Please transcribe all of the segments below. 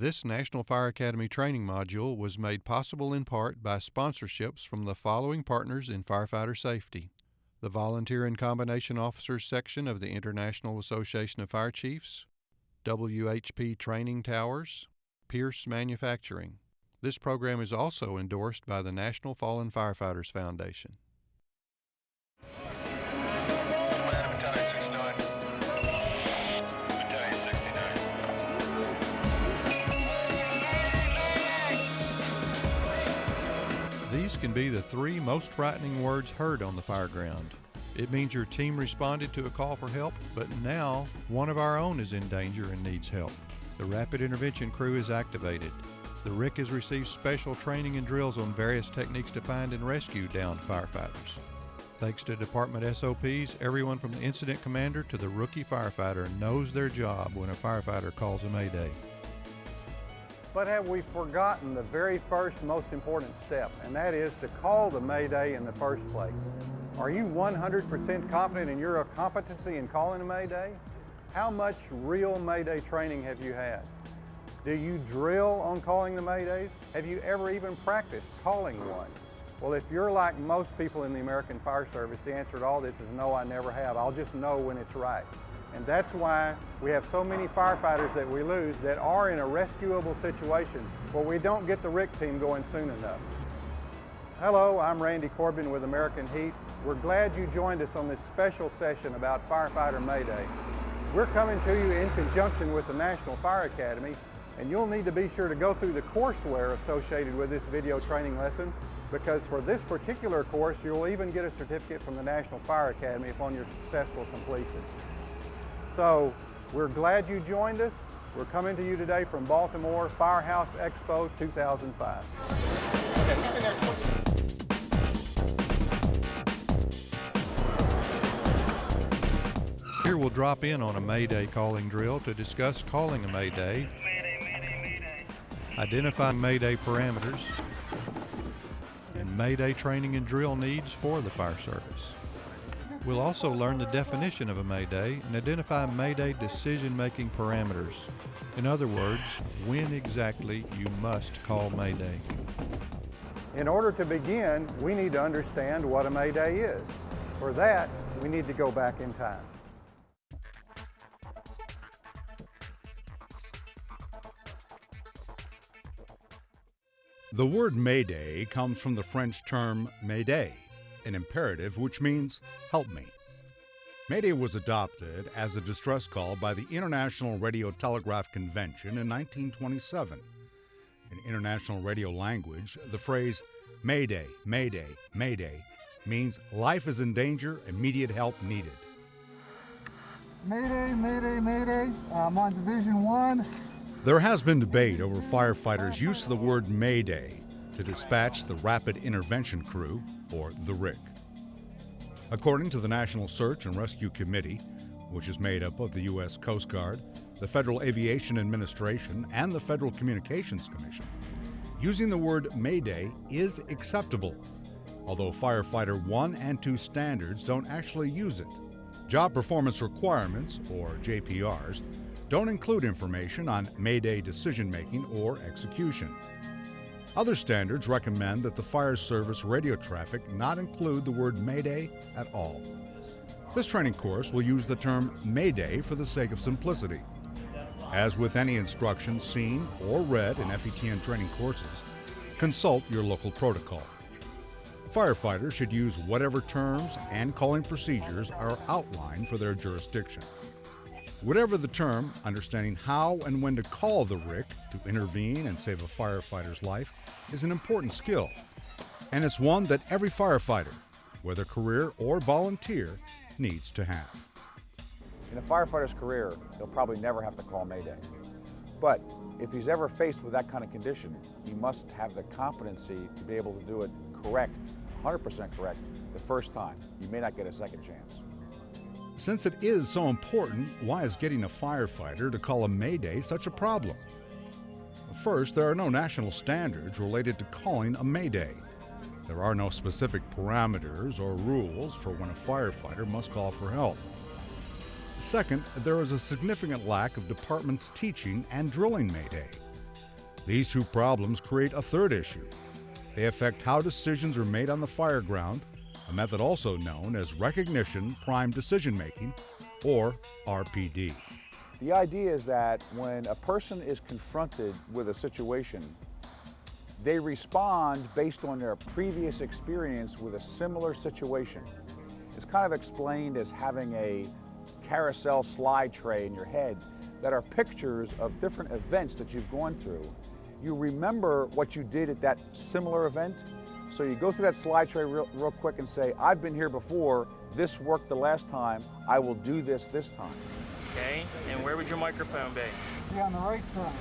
This National Fire Academy training module was made possible in part by sponsorships from the following partners in firefighter safety: the Volunteer and Combination Officers section of the International Association of Fire Chiefs, WHP Training Towers, Pierce Manufacturing. This program is also endorsed by the National Fallen Firefighters Foundation. These can be the three most frightening words heard on the fire ground. It means your team responded to a call for help, but now one of our own is in danger and needs help. The Rapid Intervention Crew is activated. The RIC has received special training and drills on various techniques to find and rescue downed firefighters. Thanks to Department SOPs, everyone from the incident commander to the rookie firefighter knows their job when a firefighter calls a Mayday. But have we forgotten the very first most important step, and that is to call the Mayday in the first place? Are you 100% confident in your competency in calling a Mayday? How much real Mayday training have you had? Do you drill on calling the Maydays? Have you ever even practiced calling one? Well, if you're like most people in the American Fire Service, the answer to all this is no, I never have. I'll just know when it's right. And that's why we have so many firefighters that we lose that are in a rescuable situation where we don't get the RIC team going soon enough. Hello, I'm Randy Corbin with American Heat. We're glad you joined us on this special session about Firefighter Mayday. We're coming to you in conjunction with the National Fire Academy, and you'll need to be sure to go through the courseware associated with this video training lesson, because for this particular course, you'll even get a certificate from the National Fire Academy upon your successful completion. So, we're glad you joined us. We're coming to you today from Baltimore Firehouse Expo 2005. Here we'll drop in on a Mayday calling drill to discuss calling a Mayday, identify Mayday parameters, and Mayday training and drill needs for the fire service. We'll also learn the definition of a Mayday and identify Mayday decision-making parameters. In other words, when exactly you must call Mayday. In order to begin, we need to understand what a Mayday is. For that, we need to go back in time. The word Mayday comes from the French term Mayday, an imperative which means help me. Mayday was adopted as a distress call by the International Radio Telegraph Convention in 1927. In international radio language, the phrase Mayday, Mayday, Mayday means life is in danger, immediate help needed. Mayday, Mayday, Mayday, I'm on Division 1. There has been debate over firefighters' use of the word Mayday to dispatch the Rapid Intervention Crew, or the RIC. According to the National Search and Rescue Committee, which is made up of the U.S. Coast Guard, the Federal Aviation Administration, and the Federal Communications Commission, using the word Mayday is acceptable, although Firefighter 1 and 2 standards don't actually use it. Job Performance Requirements, or JPRs, don't include information on Mayday decision-making or execution. Other standards recommend that the fire service radio traffic not include the word Mayday at all. This training course will use the term Mayday for the sake of simplicity. As with any instruction seen or read in FETN training courses, consult your local protocol. Firefighters should use whatever terms and calling procedures are outlined for their jurisdiction. Whatever the term, understanding how and when to call the RIC to intervene and save a firefighter's life is an important skill, and it's one that every firefighter, whether career or volunteer, needs to have. In a firefighter's career, he'll probably never have to call Mayday. But if he's ever faced with that kind of condition, he must have the competency to be able to do it correct, 100% correct, the first time. You may not get a second chance. Since it is so important, why is getting a firefighter to call a Mayday such a problem? First, there are no national standards related to calling a Mayday. There are no specific parameters or rules for when a firefighter must call for help. Second, there is a significant lack of departments teaching and drilling Mayday. These two problems create a third issue. They affect how decisions are made on the fire ground, a method also known as recognition prime decision making, or RPD. The idea is that when a person is confronted with a situation, they respond based on their previous experience with a similar situation. It's kind of explained as having a carousel slide tray in your head that are pictures of different events that you've gone through. You remember what you did at that similar event, so you go through that slide tray real quick and say, I've been here before, this worked the last time, I will do this time. Okay, and where would your microphone be? Be on the right side.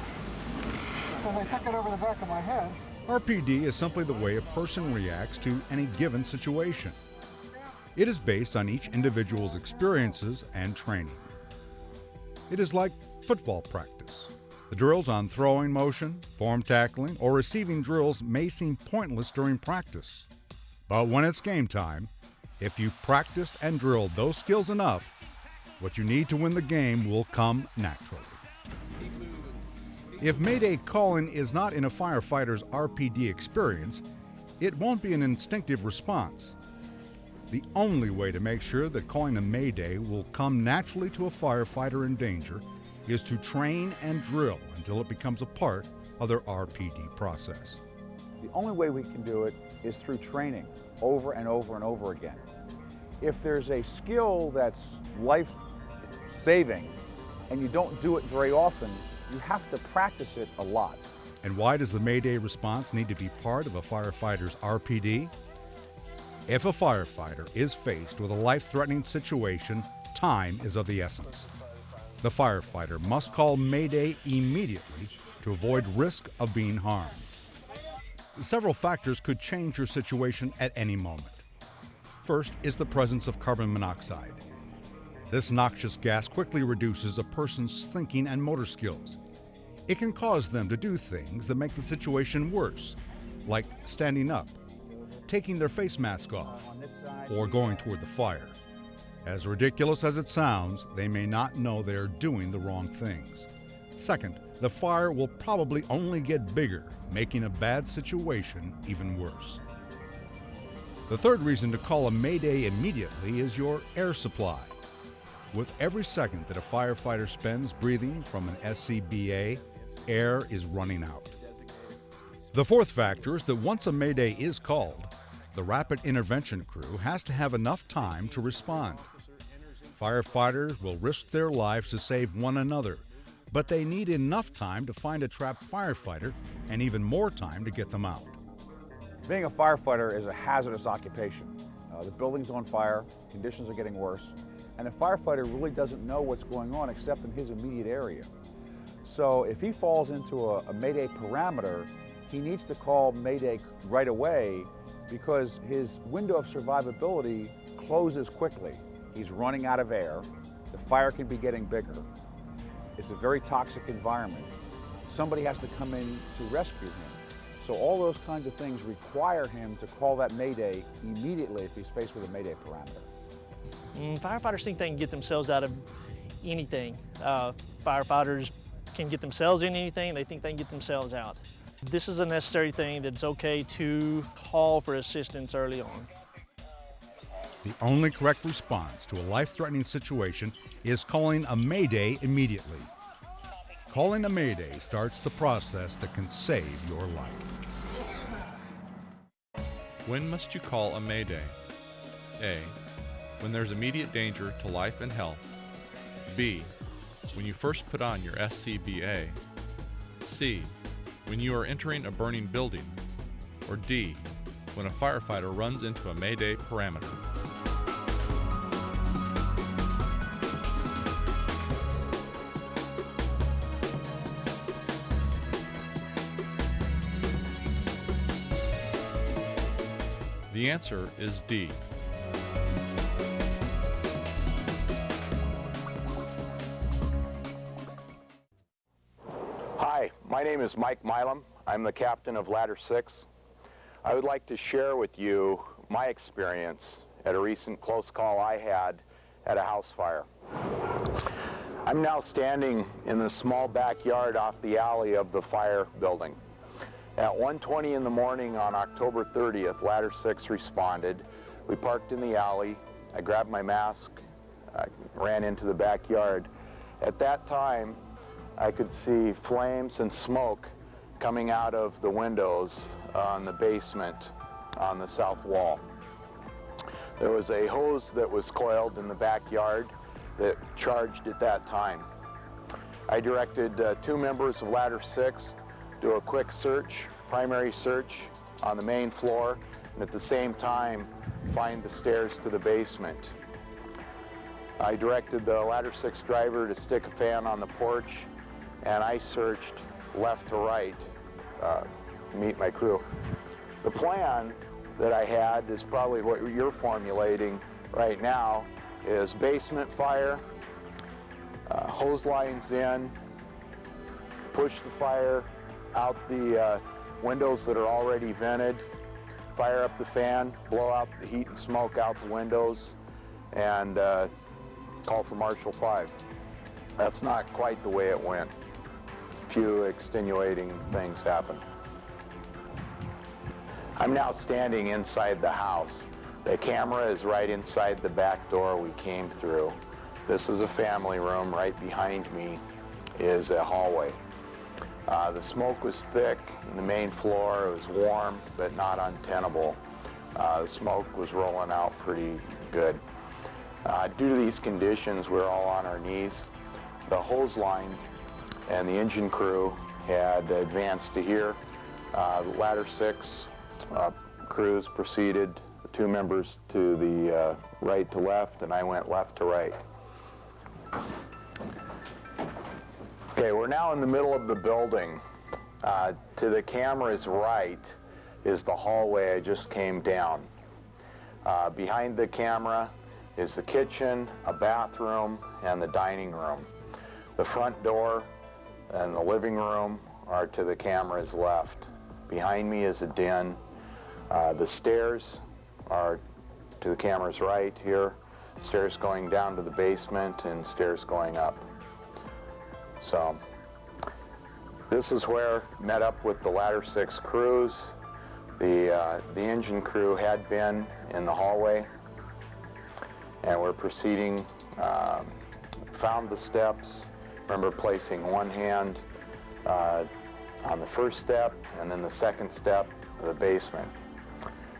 Because I took it over the back of my head. RPD is simply the way a person reacts to any given situation. It is based on each individual's experiences and training. It is like football practice. The drills on throwing motion, form tackling, or receiving drills may seem pointless during practice. But when it's game time, if you've practiced and drilled those skills enough, what you need to win the game will come naturally. If Mayday calling is not in a firefighter's RPD experience, it won't be an instinctive response. The only way to make sure that calling a Mayday will come naturally to a firefighter in danger is to train and drill until it becomes a part of their RPD process. The only way we can do it is through training over and over and over again. If there's a skill that's life-saving and you don't do it very often, you have to practice it a lot. And why does the Mayday response need to be part of a firefighter's RPD? If a firefighter is faced with a life-threatening situation, time is of the essence. The firefighter must call Mayday immediately to avoid risk of being harmed. Several factors could change your situation at any moment. First is the presence of carbon monoxide. This noxious gas quickly reduces a person's thinking and motor skills. It can cause them to do things that make the situation worse, like standing up, taking their face mask off, or going toward the fire. As ridiculous as it sounds, they may not know they are doing the wrong things. Second, the fire will probably only get bigger, making a bad situation even worse. The third reason to call a Mayday immediately is your air supply. With every second that a firefighter spends breathing from an SCBA, air is running out. The fourth factor is that once a Mayday is called, the rapid intervention crew has to have enough time to respond. Firefighters will risk their lives to save one another, but they need enough time to find a trapped firefighter and even more time to get them out. Being a firefighter is a hazardous occupation. The building's on fire, conditions are getting worse, and the firefighter really doesn't know what's going on except in his immediate area. So if he falls into a Mayday parameter, he needs to call Mayday right away because his window of survivability closes quickly. He's running out of air, the fire can be getting bigger, it's a very toxic environment. Somebody has to come in to rescue him. So all those kinds of things require him to call that Mayday immediately if he's faced with a Mayday parameter. Firefighters think they can get themselves out of anything. Firefighters can get themselves in anything, they think they can get themselves out. This is a necessary thing that it's okay to call for assistance early on. The only correct response to a life-threatening situation is calling a Mayday immediately. Calling a Mayday starts the process that can save your life. When must you call a Mayday? A. When there's immediate danger to life and health. B. When you first put on your SCBA. C. When you are entering a burning building. Or D. When a firefighter runs into a Mayday parameter. The answer is D. Hi, my name is Mike Milam. I'm the captain of Ladder 6. I would like to share with you my experience at a recent close call I had at a house fire. I'm now standing in the small backyard off the alley of the fire building. At 1:20 in the morning on October 30th, Ladder 6 responded. We parked in the alley. I grabbed my mask, ran into the backyard. At that time, I could see flames and smoke coming out of the windows on the basement on the south wall. There was a hose that was coiled in the backyard that charged at that time. I directed 2 members of Ladder 6 do a quick search, primary search on the main floor, and at the same time find the stairs to the basement. I directed the Ladder 6 driver to stick a fan on the porch, and I searched left to right to meet my crew. The plan that I had is probably what you're formulating right now, is basement fire, hose lines in, push the fire out the windows that are already vented, fire up the fan, blow out the heat and smoke out the windows, and call for Marshal 5. That's not quite the way it went. A few extenuating things happened. I'm now standing inside the house. The camera is right inside the back door we came through. This is a family room. Right behind me is a hallway. The smoke was thick in the main floor. It was warm, but not untenable. The smoke was rolling out pretty good. Due to these conditions, we're all on our knees. The hose line and the engine crew had advanced to here. The Ladder 6 crews proceeded, 2 members to the right to left, and I went left to right. Okay, we're now in the middle of the building. To the camera's right is the hallway I just came down. Behind the camera is the kitchen, a bathroom, and the dining room. The front door and the living room are to the camera's left. Behind me is a den. The stairs are to the camera's right here. Stairs going down to the basement and stairs going up. So this is where I met up with the Ladder 6 crews. The engine crew had been in the hallway, and we're proceeding, found the steps. Remember placing one hand on the first step and then the second step of the basement,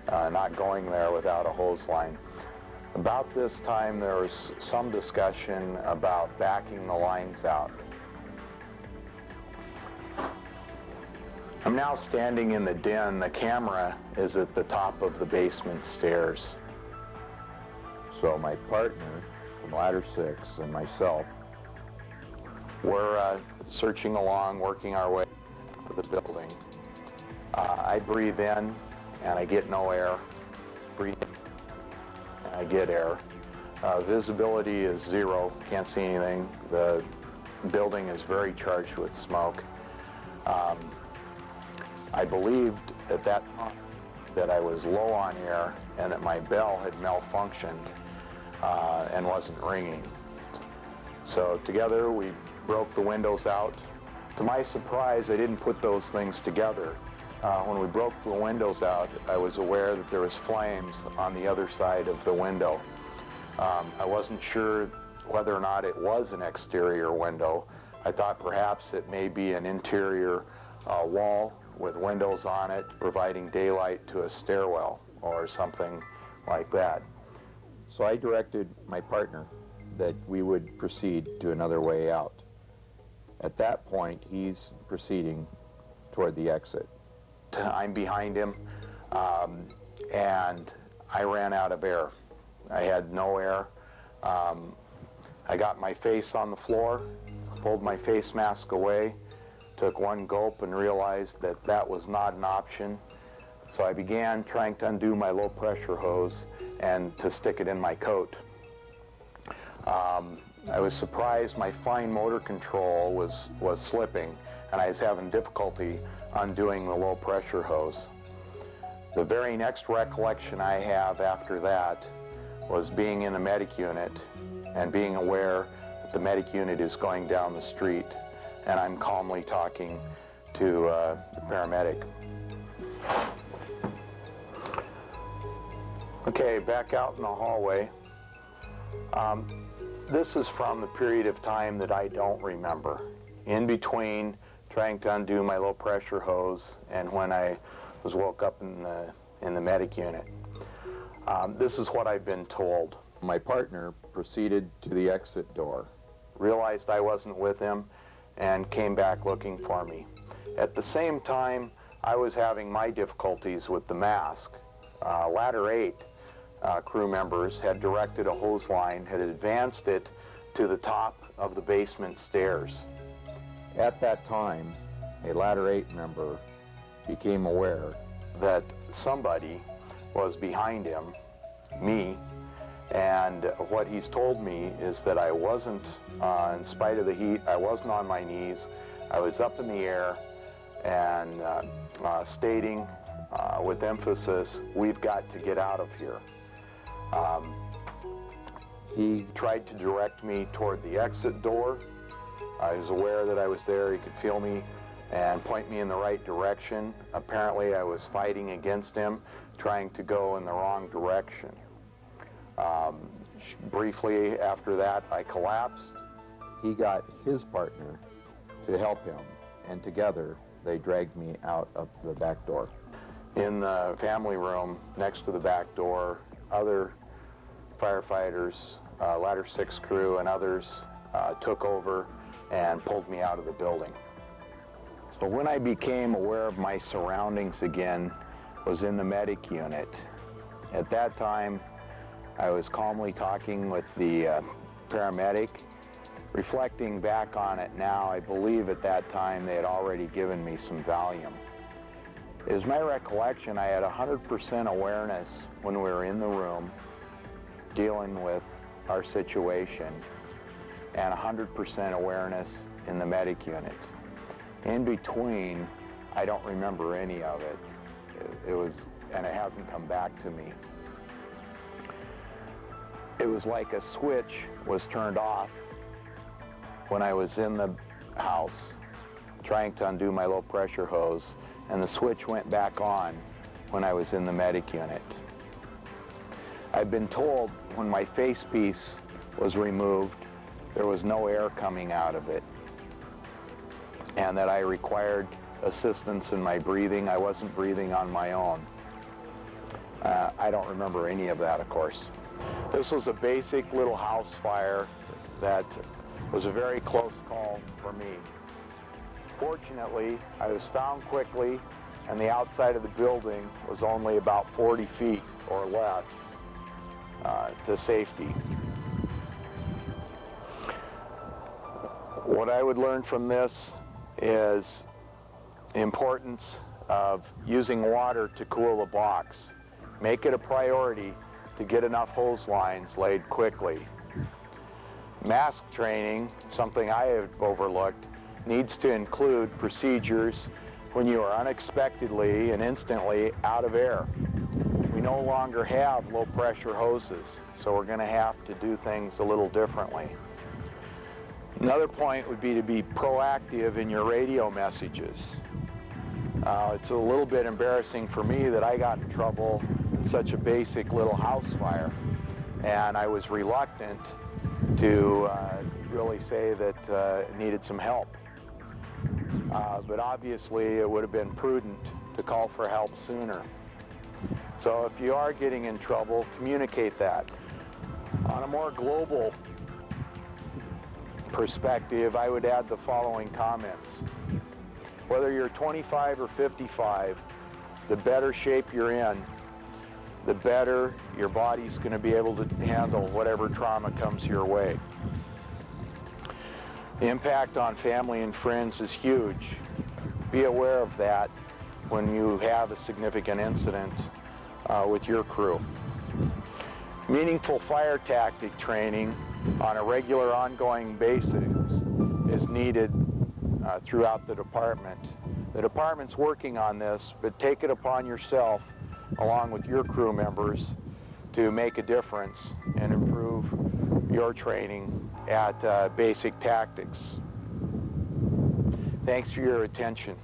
not going there without a hose line. About this time there was some discussion about backing the lines out. I'm now standing in the den. The camera is at the top of the basement stairs. So my partner from Ladder 6 and myself, we're searching along, working our way to the building. I breathe in and I get no air. Breathe in and I get air. Visibility is 0, can't see anything. The building is very charged with smoke. I believed at that time that I was low on air and that my bell had malfunctioned and wasn't ringing. So together we broke the windows out. To my surprise, I didn't put those things together. When we broke the windows out, I was aware that there was flames on the other side of the window. I wasn't sure whether or not it was an exterior window. I thought perhaps it may be an interior wall with windows on it, providing daylight to a stairwell or something like that. So I directed my partner that we would proceed to another way out. At that point, he's proceeding toward the exit. I'm behind him, and I ran out of air. I had no air. I got my face on the floor, pulled my face mask away, took one gulp and realized that that was not an option. So I began trying to undo my low pressure hose and to stick it in my coat. I was surprised my fine motor control was slipping, and I was having difficulty undoing the low pressure hose. The very next recollection I have after that was being in a medic unit and being aware The medic unit is going down the street, and I'm calmly talking to the paramedic. Okay, back out in the hallway. This is from the period of time that I don't remember, in between trying to undo my low pressure hose and when I was woke up in the medic unit. This is what I've been told. My partner proceeded to the exit door, realized I wasn't with him, and came back looking for me. At the same time, I was having my difficulties with the mask. Ladder 8 crew members had directed a hose line, had advanced it to the top of the basement stairs. At that time, a Ladder 8 member became aware that somebody was behind him, me, and what he's told me is that I wasn't, in spite of the heat, I wasn't on my knees. I was up in the air and stating with emphasis, "We've got to get out of here." He tried to direct me toward the exit door. I was aware that I was there. He could feel me and point me in the right direction. Apparently, I was fighting against him, trying to go in the wrong direction. Briefly after that, I collapsed. He got his partner to help him, and together they dragged me out of the back door. In the family room next to the back door, other firefighters, Ladder 6 crew and others took over and pulled me out of the building. So when I became aware of my surroundings again was in the medic unit. At that time, I was calmly talking with the paramedic. Reflecting back on it now, I believe at that time they had already given me some Valium. It is my recollection I had 100% awareness when we were in the room dealing with our situation, and 100% awareness in the medic unit. In between, I don't remember any of it. It was, and it hasn't come back to me. It was like a switch was turned off when I was in the house trying to undo my low pressure hose, and the switch went back on when I was in the medic unit. I've been told when my face piece was removed, there was no air coming out of it, and that I required assistance in my breathing. I wasn't breathing on my own. I don't remember any of that, of course. This was a basic little house fire that was a very close call for me. Fortunately, I was found quickly, and the outside of the building was only about 40 feet or less to safety. What I would learn from this is the importance of using water to cool a box. Make it a priority to get enough hose lines laid quickly. Mask training, something I have overlooked, needs to include procedures when you are unexpectedly and instantly out of air. We no longer have low pressure hoses, so we're going to have to do things a little differently. Another point would be to be proactive in your radio messages. It's a little bit embarrassing for me that I got in trouble in such a basic little house fire, and I was reluctant to really say that it needed some help. But obviously it would have been prudent to call for help sooner. So if you are getting in trouble, communicate that. On a more global perspective, I would add the following comments. Whether you're 25 or 55, the better shape you're in, the better your body's going to be able to handle whatever trauma comes your way. The impact on family and friends is huge. Be aware of that when you have a significant incident with your crew. Meaningful fire tactic training on a regular ongoing basis is needed throughout the department. The department's working on this, but take it upon yourself, along with your crew members, to make a difference and improve your training at basic tactics. Thanks for your attention.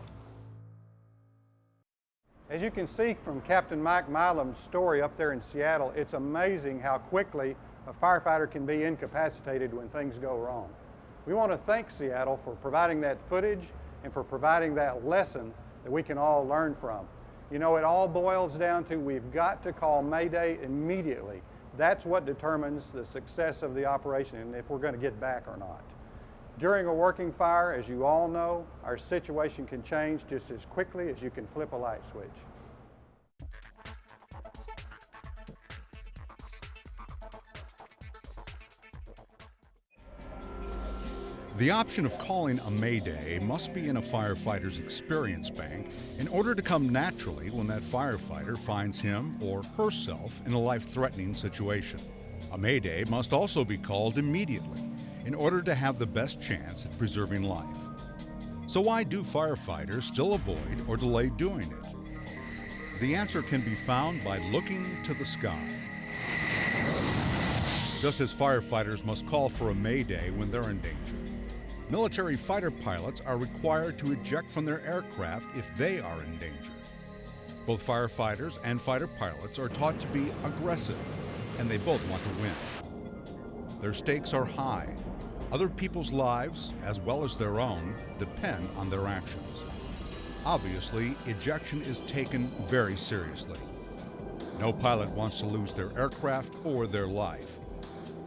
As you can see from Captain Mike Milam's story up there in Seattle, it's amazing how quickly a firefighter can be incapacitated when things go wrong. We want to thank Seattle for providing that footage and for providing that lesson that we can all learn from. You know, it all boils down to we've got to call Mayday immediately. That's what determines the success of the operation and if we're going to get back or not. During a working fire, as you all know, our situation can change just as quickly as you can flip a light switch. The option of calling a Mayday must be in a firefighter's experience bank in order to come naturally when that firefighter finds him or herself in a life-threatening situation. A Mayday must also be called immediately in order to have the best chance at preserving life. So why do firefighters still avoid or delay doing it? The answer can be found by looking to the sky. Just as firefighters must call for a Mayday when they're in danger, military fighter pilots are required to eject from their aircraft if they are in danger. Both firefighters and fighter pilots are taught to be aggressive, and they both want to win. Their stakes are high. Other people's lives, as well as their own, depend on their actions. Obviously, ejection is taken very seriously. No pilot wants to lose their aircraft or their life.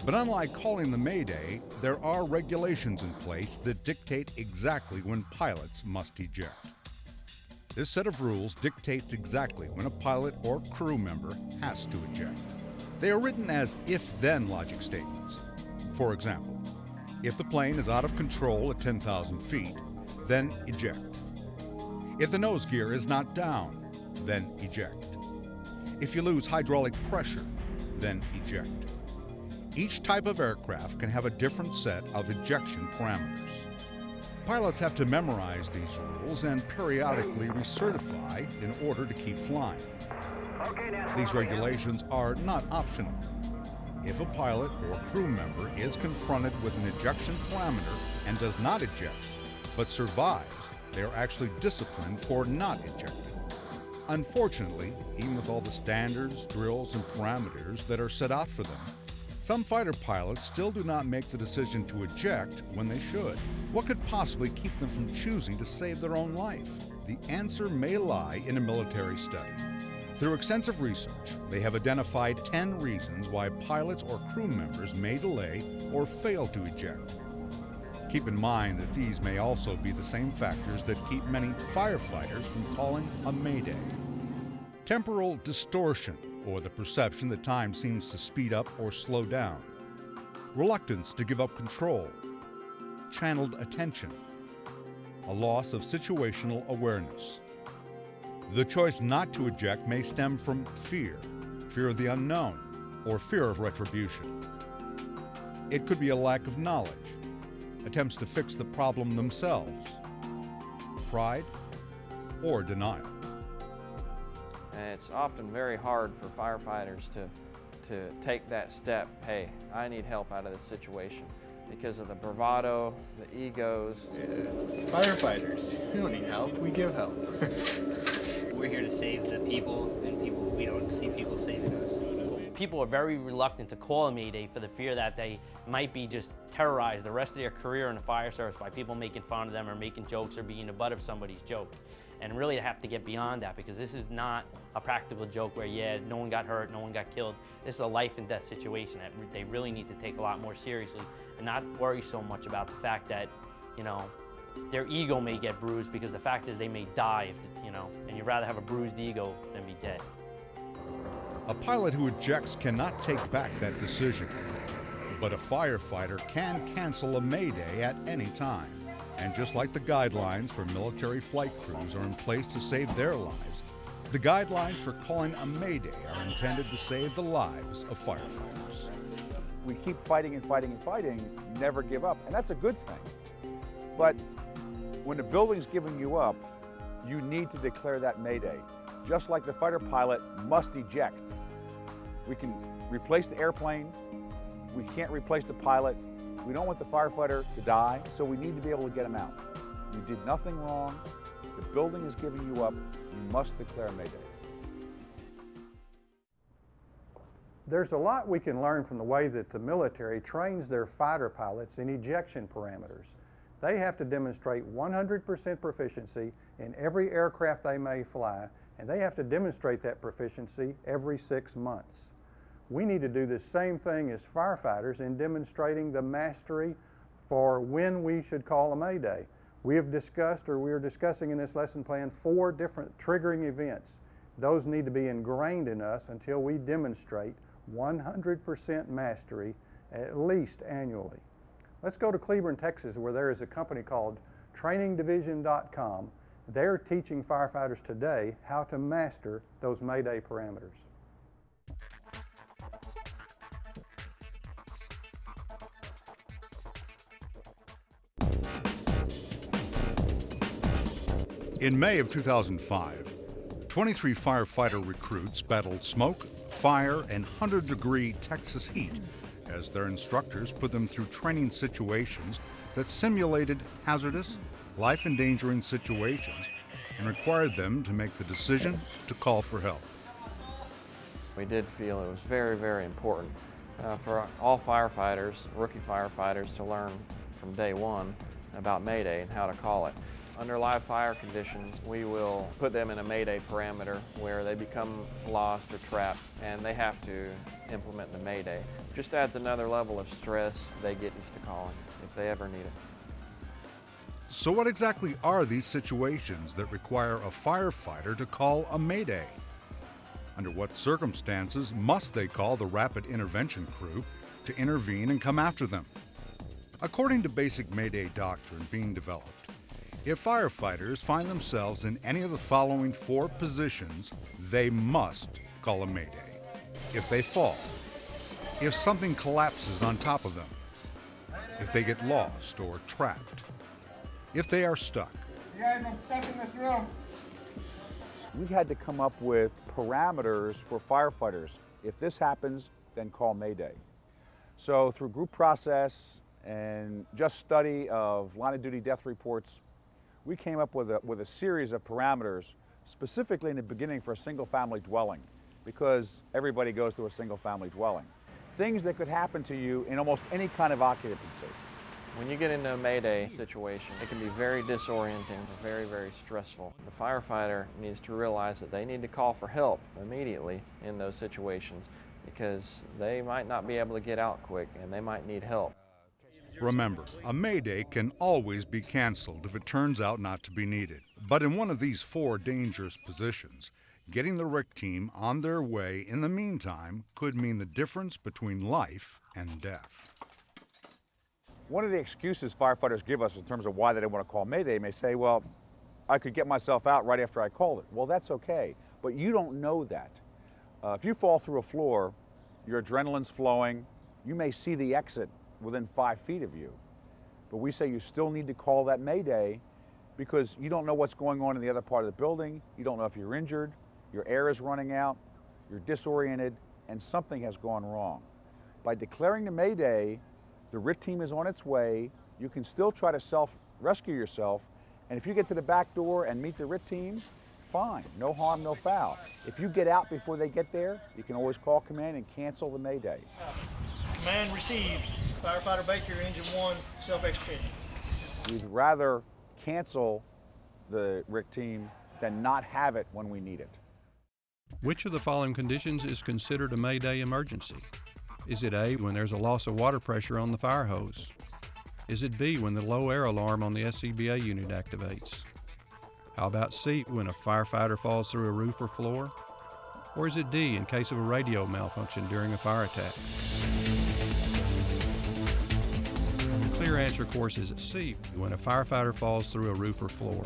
But unlike calling the Mayday, there are regulations in place that dictate exactly when pilots must eject. This set of rules dictates exactly when a pilot or crew member has to eject. They are written as if-then logic statements. For example, if the plane is out of control at 10,000 feet, then eject. If the nose gear is not down, then eject. If you lose hydraulic pressure, then eject. Each type of aircraft can have a different set of ejection parameters. Pilots have to memorize these rules and periodically recertify in order to keep flying. These regulations are not optional. If a pilot or crew member is confronted with an ejection parameter and does not eject, but survives, they are actually disciplined for not ejecting. Unfortunately, even with all the standards, drills, and parameters that are set out for them, some fighter pilots still do not make the decision to eject when they should. What could possibly keep them from choosing to save their own life? The answer may lie in a military study. Through extensive research, they have identified 10 reasons why pilots or crew members may delay or fail to eject. Keep in mind that these may also be the same factors that keep many firefighters from calling a Mayday. Temporal distortion, or the perception that time seems to speed up or slow down. Reluctance to give up control. Channeled attention. A loss of situational awareness. The choice not to eject may stem from fear of the unknown, or fear of retribution. It could be a lack of knowledge, attempts to fix the problem themselves, pride, or denial. And it's often very hard for firefighters to take that step, hey, I need help out of this situation, because of the bravado, the egos. Firefighters, we don't need help, we give help. We're here to save the people, and we don't see people saving us. People are very reluctant to call a Mayday for the fear that they might be just terrorized the rest of their career in the fire service by people making fun of them or making jokes or being the butt of somebody's joke. And really have to get beyond that, because this is not a practical joke where, yeah, no one got hurt, no one got killed. This is a life and death situation that they really need to take a lot more seriously and not worry so much about the fact that, you know, their ego may get bruised, because the fact is they may die, and you'd rather have a bruised ego than be dead. A pilot who ejects cannot take back that decision, but a firefighter can cancel a Mayday at any time. And just like the guidelines for military flight crews are in place to save their lives, the guidelines for calling a Mayday are intended to save the lives of firefighters. We keep fighting and fighting and fighting, never give up, and that's a good thing. But when the building's giving you up, you need to declare that Mayday. Just like the fighter pilot must eject. We can replace the airplane, we can't replace the pilot, We don't want the firefighter to die, so we need to be able to get him out. You did nothing wrong. The building is giving you up. You must declare Mayday. There's a lot we can learn from the way that the military trains their fighter pilots in ejection parameters. They have to demonstrate 100% proficiency in every aircraft they may fly, and they have to demonstrate that proficiency every 6 months. We need to do the same thing as firefighters in demonstrating the mastery for when we should call a Mayday. We have discussed, or we are discussing in this lesson plan, 4 different triggering events. Those need to be ingrained in us until we demonstrate 100% mastery at least annually. Let's go to Cleburne, Texas, where there is a company called trainingdivision.com. They're teaching firefighters today how to master those Mayday parameters. In May of 2005, 23 firefighter recruits battled smoke, fire, and 100-degree Texas heat as their instructors put them through training situations that simulated hazardous, life-endangering situations and required them to make the decision to call for help. We did feel it was very, very important for all firefighters, rookie firefighters, to learn from day one about Mayday and how to call it. Under live fire conditions, we will put them in a Mayday parameter where they become lost or trapped, and they have to implement the Mayday. Just adds another level of stress they get used to calling if they ever need it. So what exactly are these situations that require a firefighter to call a Mayday? Under what circumstances must they call the rapid intervention crew to intervene and come after them? According to basic Mayday doctrine being developed, if firefighters find themselves in any of the following 4 positions, they must call a Mayday. If they fall, if something collapses on top of them, if they get lost or trapped, if they are stuck. You guys are stuck in this room. We had to come up with parameters for firefighters. If this happens, then call Mayday. So through group process and just study of line of duty death reports, we came up with a series of parameters specifically in the beginning for a single family dwelling, because everybody goes to a single family dwelling. Things that could happen to you in almost any kind of occupancy. When you get into a Mayday situation, it can be very disorienting, very, very stressful. The firefighter needs to realize that they need to call for help immediately in those situations, because they might not be able to get out quick and they might need help. Remember, a Mayday can always be canceled if it turns out not to be needed. But in one of these 4 dangerous positions, getting the RIC team on their way in the meantime could mean the difference between life and death. One of the excuses firefighters give us in terms of why they don't want to call Mayday may say, well, I could get myself out right after I called it. Well, that's okay, but you don't know that. If you fall through a floor, your adrenaline's flowing, you may see the exit within 5 feet of you. But we say you still need to call that Mayday because you don't know what's going on in the other part of the building. You don't know if you're injured, your air is running out, you're disoriented, and something has gone wrong. By declaring the Mayday, the RIT team is on its way. You can still try to self-rescue yourself, and if you get to the back door and meet the RIT team, fine, no harm, no foul. If you get out before they get there, you can always call command and cancel the Mayday. Command received. Firefighter Baker, Engine 1, self-extricating. We'd rather cancel the RIC team than not have it when we need it. Which of the following conditions is considered a Mayday emergency? Is it A, when there's a loss of water pressure on the fire hose? Is it B, when the low air alarm on the SCBA unit activates? How about C, when a firefighter falls through a roof or floor? Or is it D, in case of a radio malfunction during a fire attack? The clear answer, of course, is C, when a firefighter falls through a roof or floor.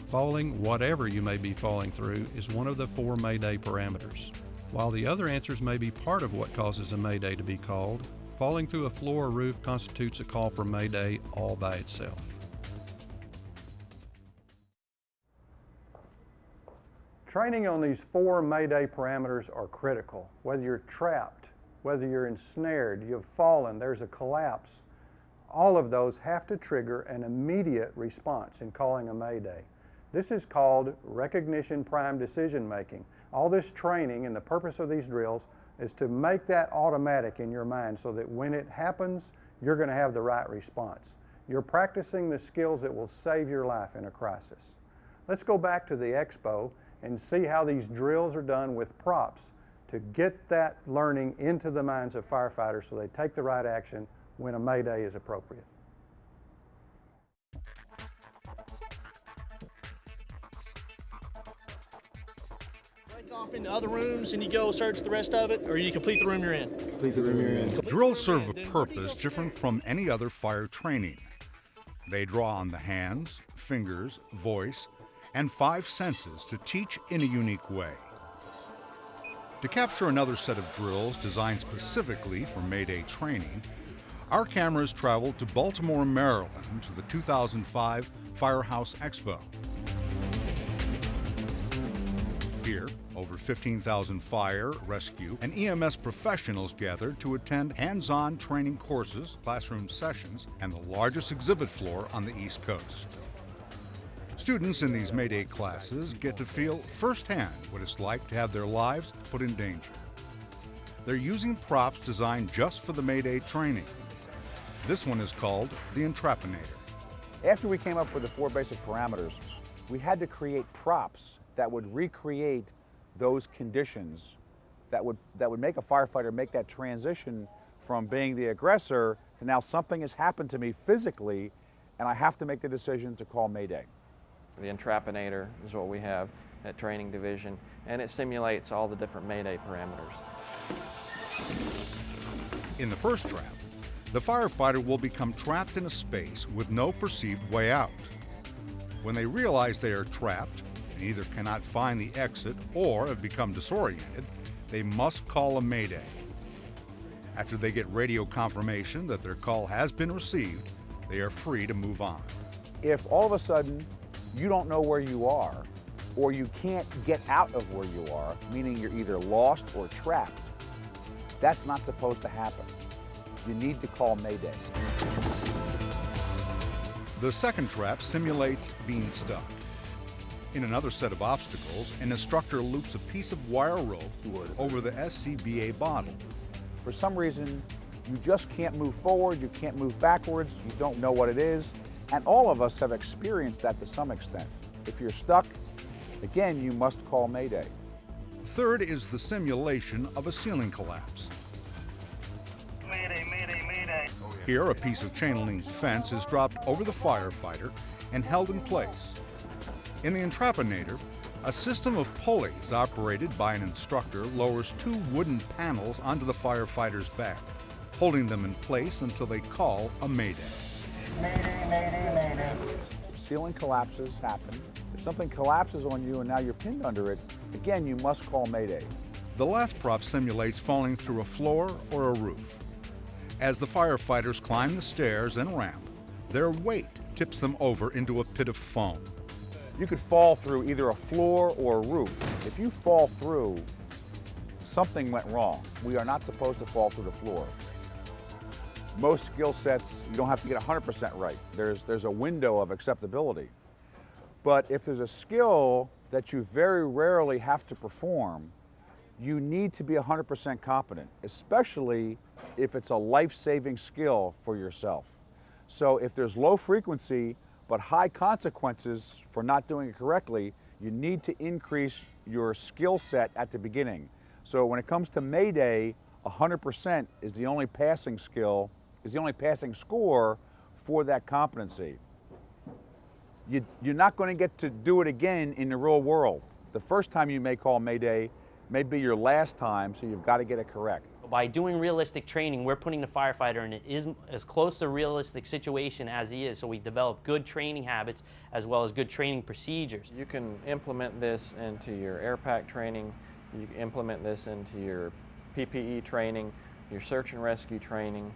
Falling, whatever you may be falling through, is one of the 4 Mayday parameters. While the other answers may be part of what causes a Mayday to be called, falling through a floor or roof constitutes a call for Mayday all by itself. Training on these 4 Mayday parameters are critical. Whether you're trapped, whether you're ensnared, you've fallen, there's a collapse, all of those have to trigger an immediate response in calling a Mayday. This is called recognition prime decision making. All this training and the purpose of these drills is to make that automatic in your mind so that when it happens, you're going to have the right response. You're practicing the skills that will save your life in a crisis. Let's go back to the expo and see how these drills are done with props to get that learning into the minds of firefighters so they take the right action when a Mayday is appropriate. Break off into other rooms and you go search the rest of it, or you complete the room you're in? Complete the room you're in. Drills serve a purpose different from any other fire training. They draw on the hands, fingers, voice, and 5 senses to teach in a unique way. To capture another set of drills designed specifically for Mayday training, our cameras traveled to Baltimore, Maryland to the 2005 Firehouse Expo. Here, over 15,000 fire, rescue, and EMS professionals gathered to attend hands-on training courses, classroom sessions, and the largest exhibit floor on the East Coast. Students in these Mayday classes get to feel firsthand what it's like to have their lives put in danger. They're using props designed just for the Mayday training. This one is called the Entrapinator. After we came up with the 4 basic parameters, we had to create props that would recreate those conditions that would make a firefighter make that transition from being the aggressor to now something has happened to me physically and I have to make the decision to call Mayday. The Entrapinator is what we have at Training Division, and it simulates all the different Mayday parameters. In the first trap, the firefighter will become trapped in a space with no perceived way out. When they realize they are trapped and either cannot find the exit or have become disoriented, they must call a Mayday. After they get radio confirmation that their call has been received, they are free to move on. If all of a sudden you don't know where you are, or you can't get out of where you are, meaning you're either lost or trapped, that's not supposed to happen. You need to call Mayday. The second trap simulates being stuck. In another set of obstacles, an instructor loops a piece of wire rope over the SCBA bottle. For some reason, you just can't move forward, you can't move backwards, you don't know what it is, and all of us have experienced that to some extent. If you're stuck, again, you must call Mayday. Third is the simulation of a ceiling collapse. Mayday, Mayday, Mayday. Here, a piece of chain link fence is dropped over the firefighter and held in place. In the Entrapinator, a system of pulleys operated by an instructor lowers 2 wooden panels onto the firefighter's back, holding them in place until they call a Mayday. Mayday, Mayday, Mayday. Ceiling collapses happen. If something collapses on you and now you're pinned under it, again, you must call Mayday. The last prop simulates falling through a floor or a roof. As the firefighters climb the stairs and ramp, their weight tips them over into a pit of foam. You could fall through either a floor or a roof. If you fall through, something went wrong. We are not supposed to fall through the floor. Most skill sets, you don't have to get 100% right. There's a window of acceptability. But if there's a skill that you very rarely have to perform, you need to be 100% competent, especially if it's a life-saving skill for yourself. So if there's low frequency but high consequences for not doing it correctly, you need to increase your skill set at the beginning. So when it comes to Mayday, 100% is the only passing skill, is the only passing score for that competency. You're not going to get to do it again in the real world. The first time you may call Mayday may be your last time, so you've got to get it correct. By doing realistic training, we're putting the firefighter in as close to a realistic situation as he is, so we develop good training habits as well as good training procedures. You can implement this into your air pack training, you can implement this into your PPE training, your search and rescue training,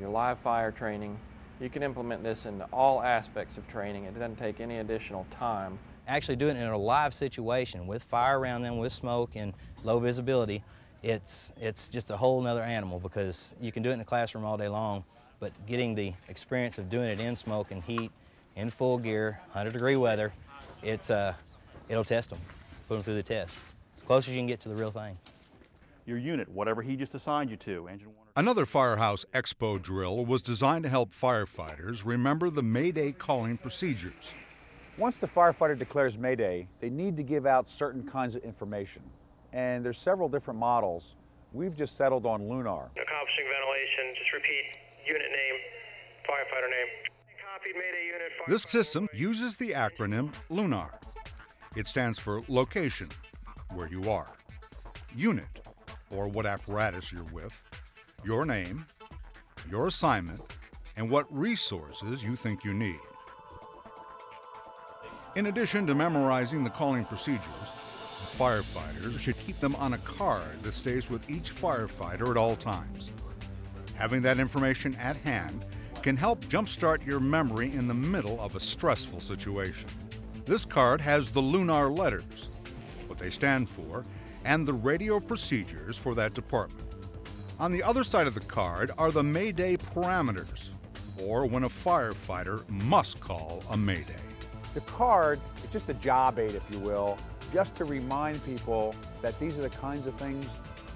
your live fire training. You can implement this into all aspects of training. It doesn't take any additional time. Actually doing it in a live situation with fire around them, with smoke and low visibility, it's just a whole nother animal, because you can do it in the classroom all day long, but getting the experience of doing it in smoke and heat, in full gear, 100-degree weather, it'll test them, put them through the test. As close as you can get to the real thing. Your unit, whatever he just assigned you to, engine 1 or 2. Another Firehouse Expo drill was designed to help firefighters remember the Mayday calling procedures. Once the firefighter declares Mayday, they need to give out certain kinds of information. And there's several different models. We've just settled on Lunar. Accomplishing ventilation, just repeat unit name, firefighter name. Copied Mayday unit. This system uses the acronym LUNAR. It stands for location, where you are, unit, or what apparatus you're with, your name, your assignment, and what resources you think you need. In addition to memorizing the calling procedures, firefighters should keep them on a card that stays with each firefighter at all times. Having that information at hand can help jumpstart your memory in the middle of a stressful situation. This card has the LUNAR letters, what they stand for, and the radio procedures for that department. On the other side of the card are the Mayday parameters, or when a firefighter must call a Mayday. The card is just a job aid, if you will, just to remind people that these are the kinds of things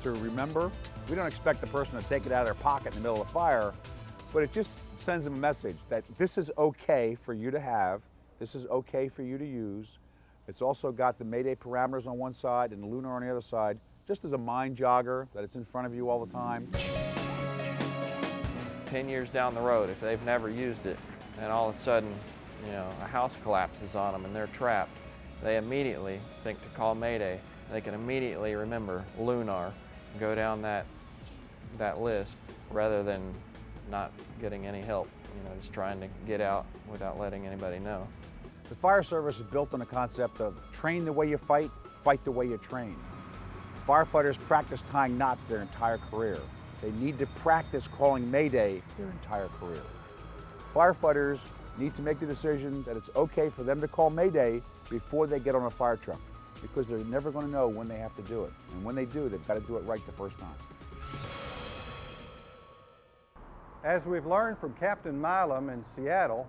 to remember. We don't expect the person to take it out of their pocket in the middle of a fire, but it just sends them a message that this is okay for you to have, this is okay for you to use. It's also got the Mayday parameters on one side and the Lunar on the other side, just as a mind jogger that it's in front of you all the time. 10 years down the road, if they've never used it, and all of a sudden, a house collapses on them and they're trapped, they immediately think to call Mayday. They can immediately remember Lunar, go down that list, rather than not getting any help, just trying to get out without letting anybody know. The fire service is built on the concept of train the way you fight, fight the way you train. Firefighters practice tying knots their entire career. They need to practice calling Mayday their entire career. Firefighters need to make the decision that it's okay for them to call Mayday before they get on a fire truck, because they're never going to know when they have to do it. And when they do, they've got to do it right the first time. As we've learned from Captain Milam in Seattle,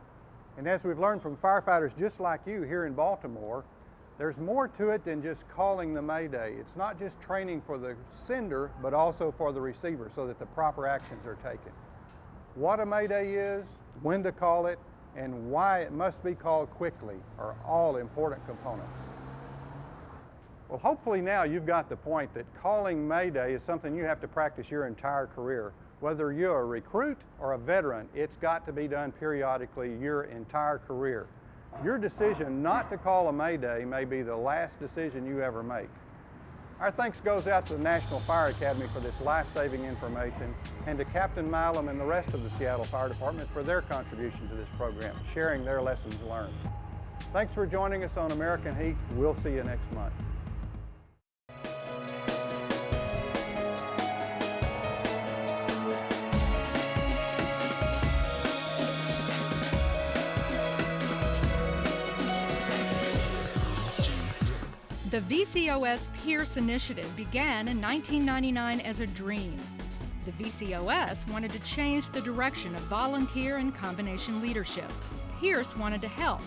and as we've learned from firefighters just like you here in Baltimore, there's more to it than just calling the Mayday. It's not just training for the sender, but also for the receiver so that the proper actions are taken. What a Mayday is, when to call it, and why it must be called quickly are all important components. Well, hopefully now you've got the point that calling Mayday is something you have to practice your entire career. Whether you're a recruit or a veteran, it's got to be done periodically your entire career. Your decision not to call a Mayday may be the last decision you ever make. Our thanks goes out to the National Fire Academy for this life-saving information, and to Captain Milam and the rest of the Seattle Fire Department for their contribution to this program, sharing their lessons learned. Thanks for joining us on American Heat. We'll see you next month. The VCOS Pierce initiative began in 1999 as a dream. The VCOS wanted to change the direction of volunteer and combination leadership. Pierce wanted to help.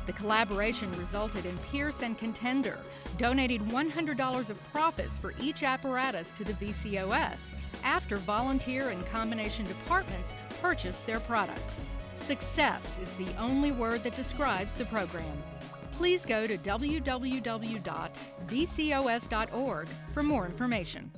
The collaboration resulted in Pierce and Contender donating $100 of profits for each apparatus to the VCOS after volunteer and combination departments purchased their products. Success is the only word that describes the program. Please go to www.vcos.org for more information.